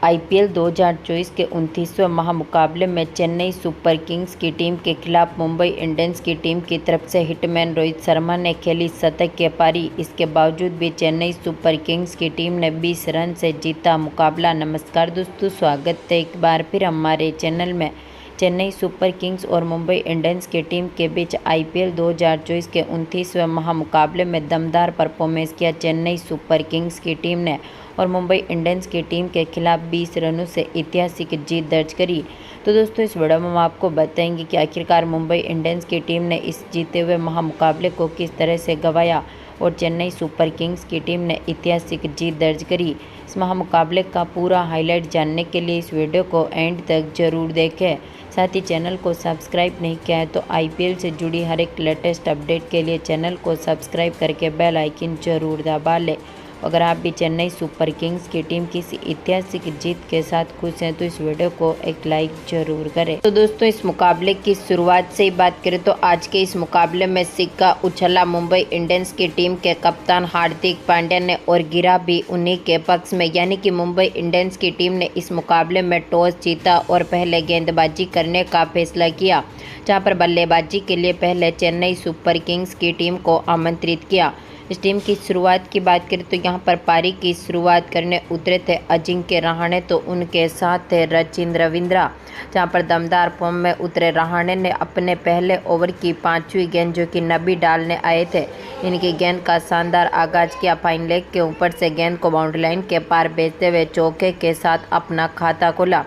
IPL 2024 के 29वें महामुकाबले में Chennai super Kings की टीम के खिलाफ मुंबई इंडियंस की टीम की तरफ से हिटमैन रोहित शर्मा ने खेली शतक की पारी। इसके बावजूद भी चेन्नई सुपर किंग्स की टीम ने 20 रन से जीता मुकाबला। नमस्कार दोस्तों, स्वागत है एक बार फिर हमारे चैनल में। चेन्नई सुपर किंग्स और मुंबई इंडियंस की टीम के बीच आईपीएल 2024 के 29वें महामुकाबले में दमदार परफॉर्मेंस किया चेन्नई सुपर किंग्स की टीम ने और मुंबई इंडियंस की टीम के खिलाफ 20 रनों से ऐतिहासिक जीत दर्ज करी। तो दोस्तों, इस वीडियो में हम आपको बताएंगे कि आखिरकार मुंबई इंडियंस की टीम ने इस जीते हुए महामुकाबले को किस तरह से गंवाया और चेन्नई सुपर किंग्स की टीम ने ऐतिहासिक जीत दर्ज करी। इस महामुकाबले का पूरा हाईलाइट जानने के लिए इस वीडियो को एंड तक जरूर देखें। साथ ही चैनल को सब्सक्राइब नहीं किया है तो आईपीएल से जुड़ी हर एक लेटेस्ट अपडेट के लिए चैनल को सब्सक्राइब करके बेल आइकन जरूर दबा लें। अगर आप भी चेन्नई सुपर किंग्स की टीम की ऐतिहासिक जीत के साथ खुश हैं तो इस वीडियो को एक लाइक जरूर करें। तो दोस्तों, इस मुकाबले की शुरुआत से ही बात करें तो आज के इस मुकाबले में सिक्का उछला मुंबई इंडियंस की टीम के कप्तान हार्दिक पांड्या ने और गिरा भी उन्हीं के पक्ष में, यानी कि मुंबई इंडियंस की टीम ने इस मुकाबले में टॉस जीता और पहले गेंदबाजी करने का फैसला किया, जहां पर बल्लेबाजी के लिए पहले चेन्नई सुपर किंग्स की टीम को आमंत्रित किया। इस टीम की शुरुआत की बात करें तो यहां पर पारी की शुरुआत करने उतरे थे अजिंक्य रहाणे, तो उनके साथ थे रचिंद्र रविंद्रा। जहां पर दमदार फॉर्म में उतरे रहाणे ने अपने पहले ओवर की 5वीं गेंद जो कि नबी डालने आए थे, इनकी गेंद का शानदार आगाज किया। फाइन लेग के ऊपर से गेंद को बाउंड्री लाइन के पार भेजते हुए चौके के साथ अपना खाता खोला,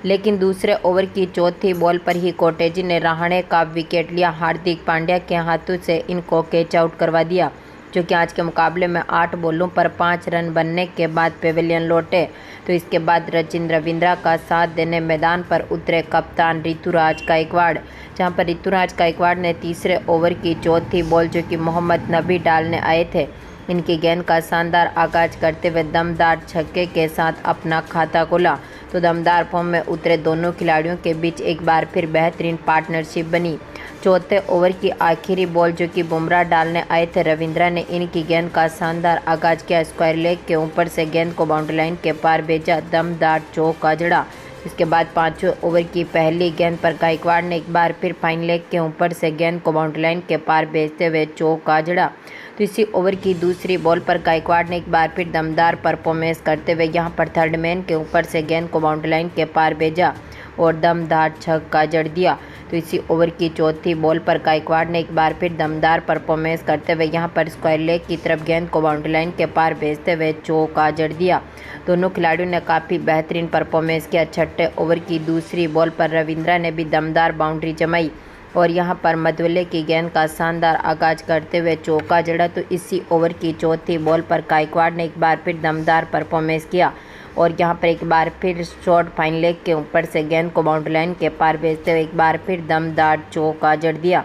लेकिन दूसरे ओवर की चौथी बॉल पर ही कोटेजी ने रहाणे का विकेट लिया। हार्दिक पांड्या के हाथों से इनको कैच आउट करवा दिया, जो कि आज के मुकाबले में 8 बॉलों पर 5 रन बनने के बाद पेविलियन लौटे। तो इसके बाद रचिंद्र रविंद्रा का साथ देने मैदान पर उतरे कप्तान ऋतुराज गायकवाड़, जहां पर ऋतुराज गायकवाड़ ने तीसरे ओवर की चौथी बॉल जो कि मोहम्मद नबी डालने आए थे, इनकी गेंद का शानदार आगाज करते हुए दमदार छक्के के साथ अपना खाता खोला। तो दमदार फॉर्म में उतरे दोनों खिलाड़ियों के बीच एक बार फिर बेहतरीन पार्टनरशिप बनी। चौथे ओवर की आखिरी बॉल जो कि बुमराह डालने आए थे, रविंद्रा ने इनकी गेंद का शानदार आगाज किया। स्क्वायर लेग के ऊपर से गेंद को बाउंड्री लाइन के पार भेजा, दमदार चौका जड़ा। इसके बाद 5वें ओवर की पहली गेंद पर गायकवाड़ ने एक बार फिर फाइन लेग के ऊपर से गेंद को बाउंड्री लाइन के पार भेजते हुए चौका जड़ा। तो इसी ओवर की दूसरी बॉल पर गायकवाड़ ने एक बार फिर दमदार परफॉर्मेंस करते हुए यहां पर थर्ड मैन के ऊपर से गेंद को बाउंड्री लाइन के पार भेजा और दमदार छक्का जड़ दिया। तो इसी ओवर की चौथी बॉल पर गायकवाड़ ने एक बार फिर दमदार परफॉर्मेंस करते हुए यहां पर स्क्वायर लेग की तरफ गेंद को बाउंड्री लाइन के पार भेजते हुए चौका जड़ दिया। दोनों खिलाड़ियों ने काफ़ी बेहतरीन परफॉर्मेंस किया। छठे ओवर की दूसरी बॉल पर रविंद्रा ने भी दमदार बाउंड्री जमाई और यहां पर मधुले की गेंद का शानदार आगाज करते हुए चौका जड़ा। तो इसी ओवर की चौथी बॉल पर गायकवाड़ ने एक बार फिर दमदार परफॉर्मेंस किया और यहां पर एक बार फिर शॉर्ट फाइन लेग के ऊपर से गेंद को बाउंड्री लाइन के पार भेजते हुए एक बार फिर दमदार चौका जड़ दिया।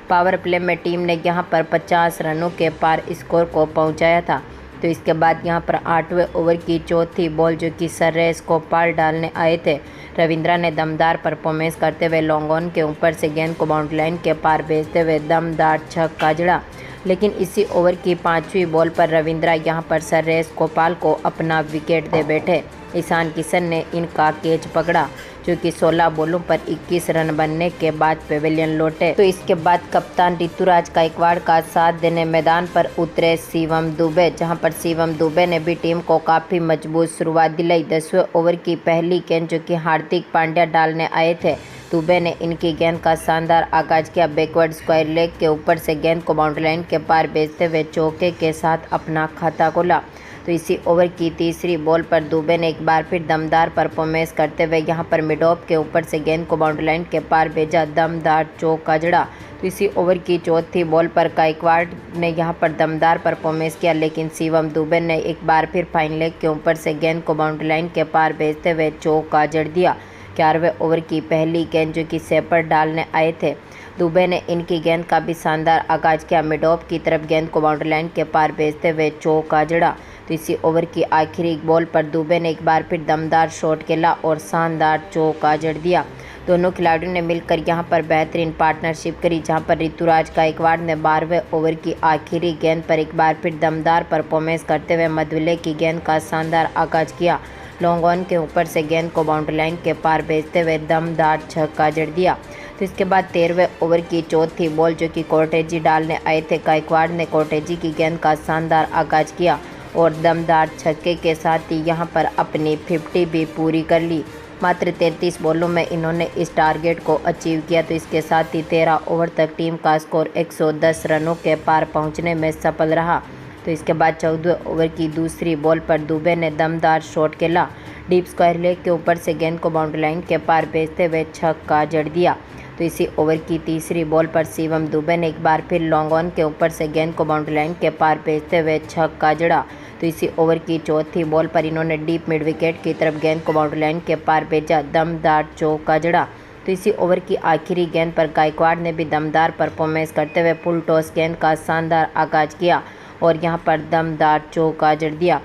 पावर प्ले में टीम ने यहां पर 50 रनों के पार स्कोर को पहुंचाया था। तो इसके बाद यहां पर 8वें ओवर की चौथी बॉल जो कि सर्रेस को पार डालने आए थे, रविंद्रा ने दमदार परफॉर्मेंस करते हुए लॉन्ग ऑन के ऊपर से गेंद को बाउंड्री लाइन के पार भेजते हुए दमदार छक्का जड़ा। लेकिन इसी ओवर की 5वीं बॉल पर रविंद्रा यहां पर सर्रेस गोपाल को अपना विकेट दे बैठे। ईशान किशन ने इनका कैच पकड़ा, जो कि 16 बॉलों पर 21 रन बनने के बाद पेविलियन लौटे। तो इसके बाद कप्तान ऋतुराज गायकवाड़ का साथ देने मैदान पर उतरे शिवम दुबे, जहां पर शिवम दुबे ने भी टीम को काफ़ी मजबूत शुरुआत दिलाई। 10वें ओवर की पहली गेंद जो कि हार्दिक पांड्या डालने आए थे, दुबे ने इनकी गेंद का शानदार आगाज किया। बैकवर्ड स्क्वायर लेग के ऊपर से गेंद को बाउंड्री लाइन के पार भेजते हुए चौके के साथ अपना खाता खोला। तो इसी ओवर की तीसरी बॉल पर दुबे ने एक बार फिर दमदार परफॉर्मेंस करते हुए यहां पर मिड ऑफ के ऊपर से गेंद को बाउंड्री लाइन के पार भेजा, दमदार चौका जड़ा। तो इसी ओवर की चौथी बॉल पर गायकवाड़ ने यहां पर दमदार परफॉर्मेंस किया, लेकिन शिवम दुबे ने एक बार फिर फाइन लेग के ऊपर से गेंद को बाउंड्री लाइन के पार भेजते हुए चौका जड़ दिया। 11वें ओवर की पहली गेंद जो कि सेपर डालने आए थे, दुबे ने इनकी गेंद का भी शानदार आगाज किया। मिड ऑफ की तरफ गेंद को बाउंड्री लाइन के पार भेजते हुए चौका जड़ा। तो इसी ओवर की आखिरी बॉल पर दुबे ने एक बार फिर दमदार शॉट खेला और शानदार चौका जड़ दिया। दोनों खिलाड़ियों ने मिलकर यहां पर बेहतरीन पार्टनरशिप करी, जहां पर ऋतुराज गायकवाड़ ने 12वें ओवर की आखिरी गेंद पर एक बार फिर दमदार परफॉर्मेंस करते हुए मधुले की गेंद का शानदार आगाज किया। लॉन्ग ऑन के ऊपर से गेंद को बाउंड्री लाइन के पार भेजते हुए दमदार छक्का जड़ दिया। तो इसके बाद 13वें ओवर की चौथी बॉल जो कि कोर्टेजी डालने आए थे, गायकवाड़ ने कोर्टेजी की गेंद का शानदार आगाज किया और दमदार छक्के के साथ ही यहां पर अपनी 50 भी पूरी कर ली। मात्र 33 बॉलों में इन्होंने इस टारगेट को अचीव किया। तो इसके साथ ही 13 ओवर तक टीम का स्कोर 110 रनों के पार पहुंचने में सफल रहा। तो इसके बाद 14वें ओवर की दूसरी बॉल पर दुबे ने दमदार शॉट खेला। डीप स्क्वायर लेग के ऊपर से गेंद को बाउंड्री लाइन के पार भेजते हुए छक्का जड़ दिया। तो इसी ओवर की तीसरी बॉल पर शिवम दुबे ने एक बार फिर लॉन्ग ऑन के ऊपर से गेंद को बाउंड्री लाइन के पार भेजते हुए छक्का जड़ा। तो इसी ओवर की चौथी बॉल पर इन्होंने डीप मिड विकेट की तरफ गेंद को बाउंड्री लाइन के पार भेजा, दमदार चौका जड़ा। तो इसी ओवर की आखिरी गेंद पर गायकवाड़ ने भी दमदार परफॉर्मेंस करते हुए फुल टॉस गेंद का शानदार आगाज किया और यहां पर दमदार चौका जड़ दिया।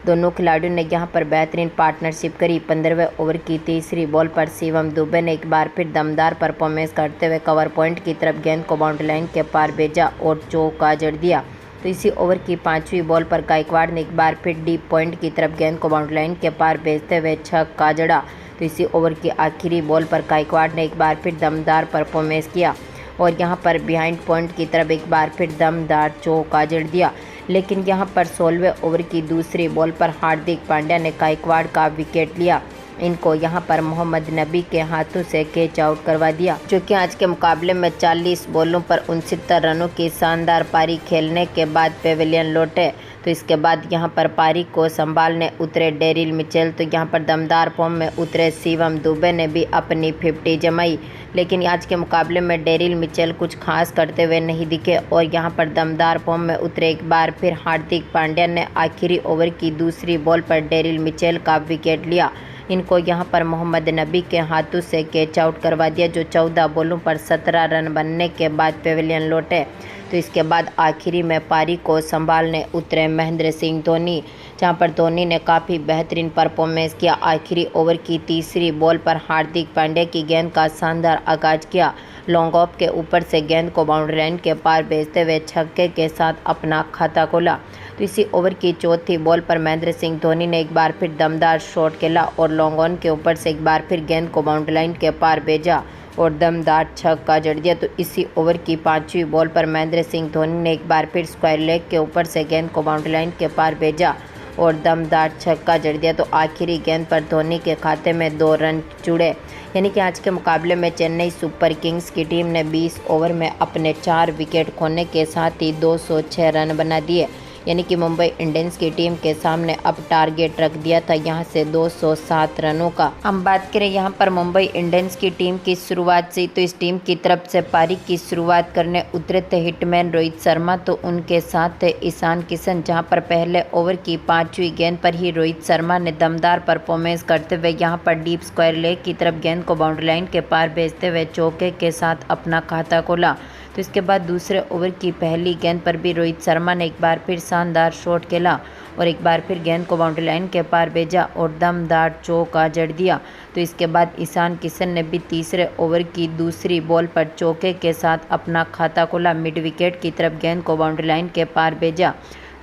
दोनों खिलाड़ियों ने यहां पर बेहतरीन पार्टनरशिप करी। 15वें ओवर की तीसरी बॉल पर शिवम दुबे ने एक बार फिर दमदार परफॉर्मेंस करते हुए कवर पॉइंट की तरफ गेंद को बाउंड्री लाइन के पार भेजा और चौका जड़ दिया। तो इसी ओवर की 5वीं बॉल पर गायकवाड़ ने एक बार फिर डीप पॉइंट की तरफ गेंद को बाउंड्री लाइन के पार भेजते हुए छक्का जड़ा। तो इसी ओवर की आखिरी बॉल पर गायकवाड़ ने एक बार फिर दमदार परफॉर्मेंस किया और यहां पर बिहाइंड पॉइंट की तरफ एक बार फिर दमदार चौका जड़ दिया। लेकिन यहां पर 16वें ओवर की दूसरी बॉल पर हार्दिक पांड्या ने गायकवाड़ का विकेट लिया। इनको यहां पर मोहम्मद नबी के हाथों से कैच आउट करवा दिया, जो कि आज के मुकाबले में 40 बॉलों पर 69 रनों की शानदार पारी खेलने के बाद पेविलियन लौटे। तो इसके बाद यहां पर पारी को संभालने उतरे डेरिल मिचेल। तो यहां पर दमदार फॉर्म में उतरे शिवम दुबे ने भी अपनी 50 जमाई। लेकिन आज के मुकाबले में डेरिल मिचेल कुछ खास करते हुए नहीं दिखे और यहां पर दमदार फॉर्म में उतरे एक बार फिर हार्दिक पांड्या ने आखिरी ओवर की दूसरी बॉल पर डेरिल मिचेल का विकेट लिया। इनको यहां पर मोहम्मद नबी के हाथों से कैच आउट करवा दिया, जो 14 बॉलों पर 17 रन बनने के बाद पेविलियन लौटे। तो इसके बाद आखिरी में पारी को संभालने उतरे महेंद्र सिंह धोनी, जहां पर धोनी ने काफ़ी बेहतरीन परफॉर्मेंस किया। आखिरी ओवर की तीसरी बॉल पर हार्दिक पांड्या की गेंद का शानदार आगाज किया। लॉन्ग ऑफ के ऊपर से गेंद को बाउंड्री लाइन के पार भेजते हुए छक्के के साथ अपना खाता खोला। तो इसी ओवर की चौथी बॉल पर महेंद्र सिंह धोनी ने एक बार फिर दमदार शॉट खेला और लॉन्ग ऑन के ऊपर से एक बार फिर गेंद को बाउंड्री लाइन के पार भेजा और दमदार छक्का जड़ दिया। तो इसी ओवर की 5वीं बॉल पर महेंद्र सिंह धोनी ने एक बार फिर स्क्वायर लेग के ऊपर से गेंद को बाउंड्री लाइन के पार भेजा और दमदार छक्का जड़ दिया। तो आखिरी गेंद पर धोनी के खाते में 2 रन जुड़े। यानी कि आज के मुकाबले में चेन्नई सुपर किंग्स की टीम ने 20 ओवर में अपने 4 विकेट खोने के साथ ही 206 रन बना दिए। यानी कि मुंबई इंडियंस की टीम के सामने अब टारगेट रख दिया था यहां से 207 रनों का। हम बात करें यहां पर मुंबई इंडियंस की टीम की शुरुआत से, तो इस टीम की तरफ से पारी की शुरुआत करने उतरे थे हिटमैन रोहित शर्मा। तो उनके साथ थे ईशान किशन, जहां पर पहले ओवर की 5वीं गेंद पर ही रोहित शर्मा ने दमदार परफॉर्मेंस करते हुए यहां पर डीप स्क्वायर लेग की तरफ गेंद को बाउंड्री लाइन के पार भेजते हुए चौके के साथ अपना खाता खोला। तो इसके बाद दूसरे ओवर की पहली गेंद पर भी रोहित शर्मा ने एक बार फिर शानदार शॉट खेला और एक बार फिर गेंद को बाउंड्री लाइन के पार भेजा और दमदार चौका जड़ दिया। तो इसके बाद ईशान किशन ने भी तीसरे ओवर की दूसरी बॉल पर चौके के साथ अपना खाता खोला। मिड विकेट की तरफ गेंद को बाउंड्री लाइन के पार भेजा।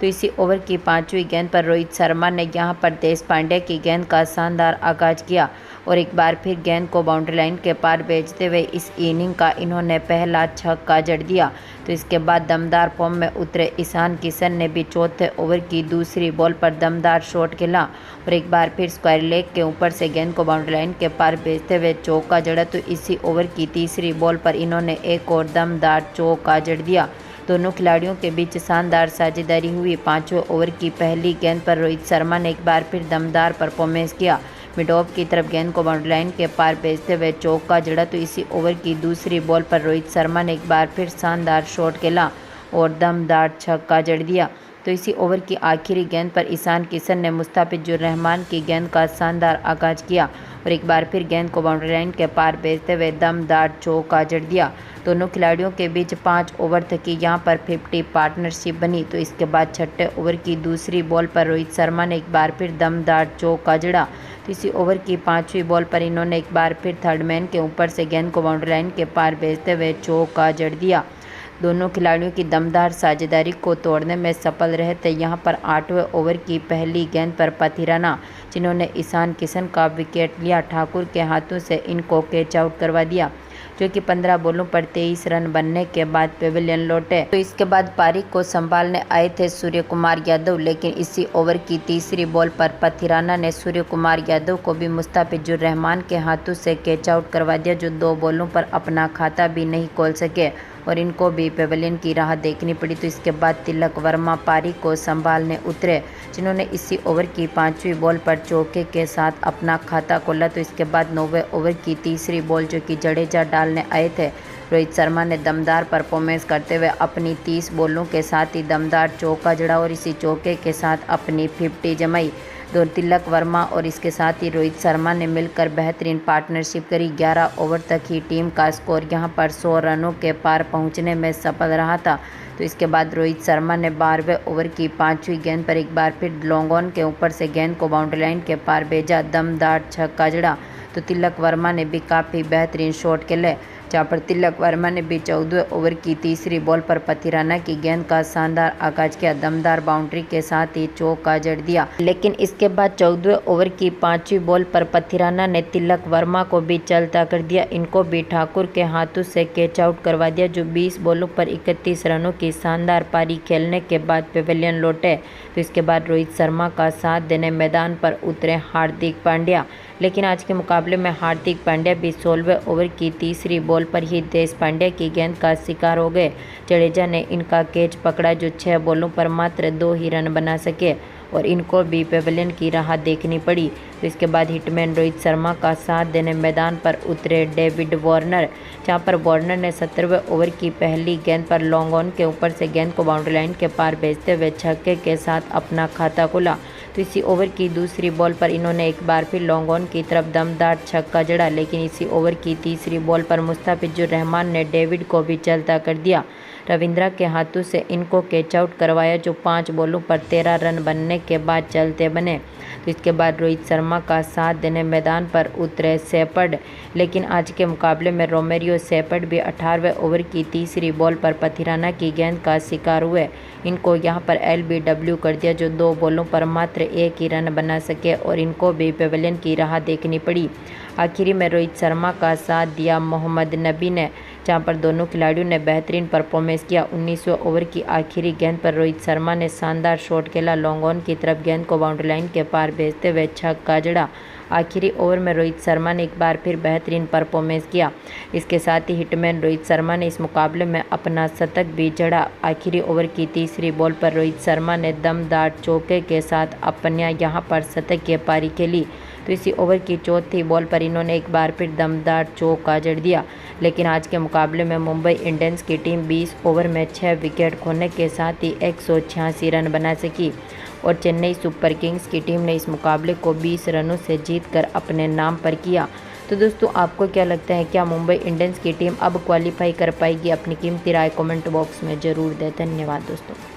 तो इसी ओवर की 5वीं गेंद पर रोहित शर्मा ने यहां पर देशपांडे की गेंद का शानदार आगाज किया और एक बार फिर गेंद को बाउंड्री लाइन के पार भेजते हुए इस इनिंग का इन्होंने पहला छक्का जड़ दिया। तो इसके बाद दमदार फॉर्म में उतरे ईशान किशन ने भी चौथे ओवर की दूसरी बॉल पर दमदार शॉट खेला और एक बार फिर स्क्वायर लेग के ऊपर से गेंद को बाउंड्री लाइन के पार भेजते हुए चौका जड़ा। तो इसी ओवर की तीसरी बॉल पर इन्होंने एक और दमदार चौका जड़ दिया। दोनों खिलाड़ियों के बीच शानदार साझेदारी हुई। 5वें ओवर की पहली गेंद पर रोहित शर्मा ने एक बार फिर दमदार परफॉर्मेंस किया। मिड ऑफ की तरफ गेंद को बाउंड्री लाइन के पार भेजते हुए चौका जड़ा। तो इसी ओवर की दूसरी बॉल पर रोहित शर्मा ने एक बार फिर शानदार शॉट खेला और दमदार छक्का जड़ दिया। तो इसी ओवर की आखिरी गेंद पर ईशान किशन ने मुस्ताफिजुर रहमान की गेंद का शानदार आगाज किया और एक बार फिर गेंद को बाउंड्री लाइन के पार भेजते हुए दमदार चौका जड़ दिया। दोनों खिलाड़ियों के बीच 5 ओवर तक की यहां पर 50 पार्टनरशिप बनी। तो इसके बाद छठे ओवर की दूसरी बॉल पर रोहित शर्मा ने एक बार फिर दमदार चौका जड़ा। तो इसी ओवर की 5वीं बॉल पर इन्होंने एक बार फिर थर्ड मैन के ऊपर से गेंद को बाउंड्री लाइन के पार भेजते हुए चौका जड़ दिया। दोनों खिलाड़ियों की दमदार साझेदारी को तोड़ने में सफल रहे थे। यहां पर 8वें ओवर की पहली गेंद पर पथिराना, जिन्होंने ईशान किशन का विकेट लिया, ठाकुर के हाथों से इनको कैच आउट करवा दिया, जो कि 15 बॉलों पर 23 रन बनने के बाद पेविलियन लौटे। तो इसके बाद पारी को संभालने आए थे सूर्य कुमार यादव, लेकिन इसी ओवर की तीसरी बॉल पर पथिराना ने सूर्य कुमार यादव को भी मुस्ताफिजुर रहमान के हाथों से कैच आउट करवा दिया, जो 2 बॉलों पर अपना खाता भी नहीं खोल सके और इनको भी पेविलियन की राह देखनी पड़ी। तो इसके बाद तिलक वर्मा पारी को संभालने उतरे, जिन्होंने इसी ओवर की 5वीं बॉल पर चौके के साथ अपना खाता खोला। तो इसके बाद 9वें ओवर की तीसरी बॉल, जो कि जडेजा डालने आए थे, रोहित शर्मा ने दमदार परफॉर्मेंस करते हुए अपनी 30 बॉलों के साथ ही दमदार चौका जड़ा और इसी चौके के साथ अपनी 50 जमाई। तो तिलक वर्मा और इसके साथ ही रोहित शर्मा ने मिलकर बेहतरीन पार्टनरशिप करी। 11 ओवर तक ही टीम का स्कोर यहां पर 100 रनों के पार पहुंचने में सफल रहा था। तो इसके बाद रोहित शर्मा ने 12वें ओवर की 5वीं गेंद पर एक बार फिर लॉन्ग ऑन के ऊपर से गेंद को बाउंड्री लाइन के पार भेजा, दमदार छक्का जड़ा। तो तिलक वर्मा ने भी काफ़ी बेहतरीन शॉट खेले, जहाँ पर तिलक वर्मा ने भी 14वें ओवर की तीसरी बॉल पर पथिराना की गेंद का शानदार आगाज किया, दमदार बाउंड्री के साथ ही चौका जड़ दिया। लेकिन इसके बाद 14वें ओवर की 5वीं बॉल पर पथिराना ने तिलक वर्मा को भी चलता कर दिया, इनको भी ठाकुर के हाथों से कैच आउट करवा दिया, जो 20 बॉलों पर 31 रनों की शानदार पारी खेलने के बाद पेविलियन लौटे। तो इसके बाद रोहित शर्मा का साथ देने मैदान पर उतरे हार्दिक पांड्या, लेकिन आज के मुकाबले में हार्दिक पांड्या भी 16वें ओवर की तीसरी बॉल पर ही देश पांड्या की गेंद का शिकार हो गए। जडेजा ने इनका कैच पकड़ा, जो 6 बॉलों पर मात्र 2 ही रन बना सके और इनको भी पेविलियन की राह देखनी पड़ी। तो इसके बाद हिटमैन रोहित शर्मा का साथ देने मैदान पर उतरे डेविड वार्नर, जहां पर वार्नर ने 17वें ओवर की पहली गेंद पर लॉन्ग ऑन के ऊपर से गेंद को बाउंड्री लाइन के पार भेजते हुए छक्के के साथ अपना खाता खोला। तो इसी ओवर की दूसरी बॉल पर इन्होंने एक बार फिर लॉन्ग ऑन की तरफ दमदार छक्का जड़ा, लेकिन इसी ओवर की तीसरी बॉल पर मुस्ताफिजुर रहमान ने डेविड को भी चलता कर दिया। रविंद्रा के हाथों से इनको कैच आउट करवाया, जो 5 बॉलों पर 13 रन बनने के बाद चलते बने। तो इसके बाद रोहित शर्मा का साथ देने मैदान पर उतरे शेपर्ड, लेकिन आज के मुकाबले में रोमेरियो शेपर्ड भी 18वें ओवर की तीसरी बॉल पर पथिराना की गेंद का शिकार हुए, इनको यहां पर LBW कर दिया, जो 2 बॉलों पर मात्र 1 ही रन बना सके और इनको भी पेविलियन की राह देखनी पड़ी। आखिरी में रोहित शर्मा का साथ दिया मोहम्मद नबी ने, जहां पर दोनों खिलाड़ियों ने बेहतरीन परफॉर्मेंस किया। 19वें ओवर की आखिरी गेंद पर रोहित शर्मा ने शानदार शॉट खेला, लॉन्ग ऑन की तरफ गेंद को बाउंड्री लाइन के पार भेजते हुए छक्का जड़ा। आखिरी ओवर में रोहित शर्मा ने एक बार फिर बेहतरीन परफॉर्मेंस किया। इसके साथ ही हिटमैन रोहित शर्मा ने इस मुकाबले में अपना शतक भी जड़ा। आखिरी ओवर की तीसरी बॉल पर रोहित शर्मा ने दमदार चौके के साथ अपना यहां पर शतक की पारी खेली। तो इसी ओवर की चौथी बॉल पर इन्होंने एक बार फिर दमदार चौका जड़ दिया। लेकिन आज के मुकाबले में मुंबई इंडियंस की टीम 20 ओवर में 6 विकेट खोने के साथ ही 186 रन बना सकी और चेन्नई सुपर किंग्स की टीम ने इस मुकाबले को 20 रनों से जीतकर अपने नाम पर किया। तो दोस्तों, आपको क्या लगता है, क्या मुंबई इंडियंस की टीम अब क्वालिफाई कर पाएगी? अपनी कीमती राय कमेंट बॉक्स में ज़रूर दें। धन्यवाद दोस्तों।